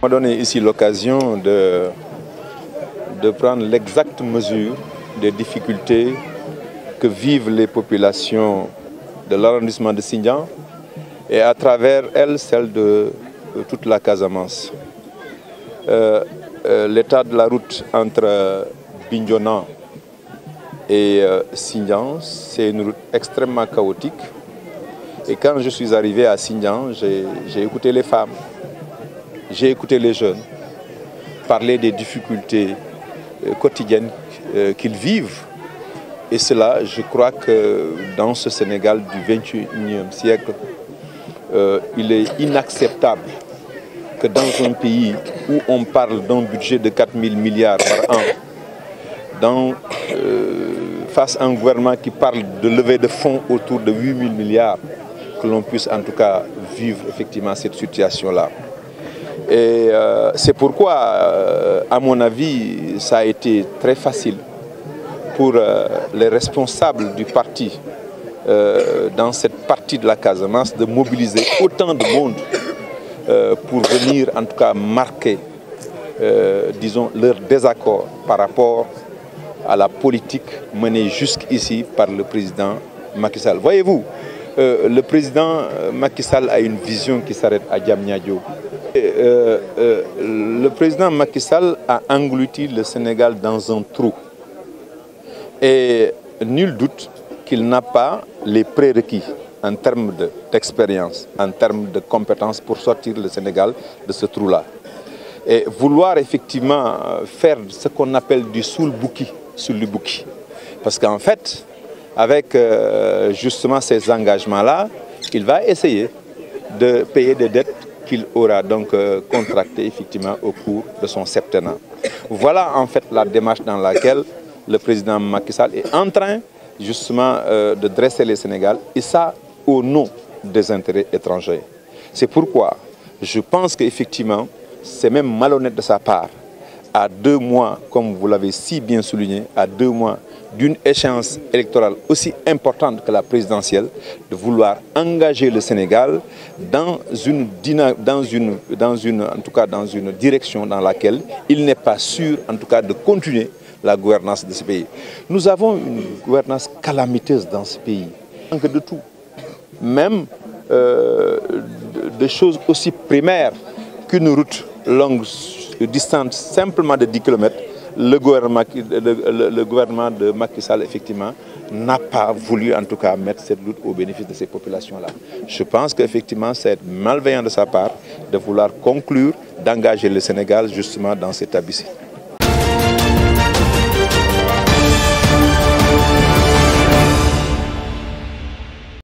On m'a donné ici l'occasion de prendre l'exacte mesure des difficultés que vivent les populations de l'arrondissement de Sindian et à travers elles, celle de toute la Casamance. L'état de la route entre Bignona et Sindian, c'est une route extrêmement chaotique. Et quand je suis arrivé à Sindian, j'ai écouté les femmes, j'ai écouté les jeunes parler des difficultés quotidiennes qu'ils vivent. Et cela, je crois que dans ce Sénégal du XXIe siècle, il est inacceptable que dans un pays où on parle d'un budget de 4 000 milliards par an, face à un gouvernement qui parle de levée de fonds autour de 8 000 milliards, que l'on puisse en tout cas vivre effectivement cette situation-là. Et c'est pourquoi, à mon avis, ça a été très facile pour les responsables du parti dans cette partie de la Casamance de mobiliser autant de monde pour venir en tout cas marquer, disons, leur désaccord par rapport à la politique menée jusqu'ici par le président Macky Sall. Voyez-vous, le président Macky Sall a une vision qui s'arrête à Diamniadio. Le président Macky Sall a englouti le Sénégal dans un trou. Et nul doute qu'il n'a pas les prérequis en termes d'expérience, en termes de compétences pour sortir le Sénégal de ce trou-là. Et vouloir effectivement faire ce qu'on appelle du soul-bouki sur le bouki. Parce qu'en fait, avec justement ces engagements-là, il va essayer de payer des dettes qu'il aura donc contractées effectivement au cours de son septennat. Voilà en fait la démarche dans laquelle le président Macky Sall est en train justement de dresser le Sénégal, et ça au nom des intérêts étrangers. C'est pourquoi je pense qu'effectivement, c'est même malhonnête de sa part, à 2 mois, comme vous l'avez si bien souligné, à 2 mois d'une échéance électorale aussi importante que la présidentielle, de vouloir engager le Sénégal dans une direction dans laquelle il n'est pas sûr, en tout cas, de continuer la gouvernance de ce pays. Nous avons une gouvernance calamiteuse dans ce pays, manque de tout, même de choses aussi primaires qu'une route longue, distante simplement de 10 km. Le gouvernement de Macky Sall, effectivement, n'a pas voulu en tout cas mettre cette route au bénéfice de ces populations-là. Je pense qu'effectivement, c'est malveillant de sa part de vouloir conclure, d'engager le Sénégal justement dans cet abysse.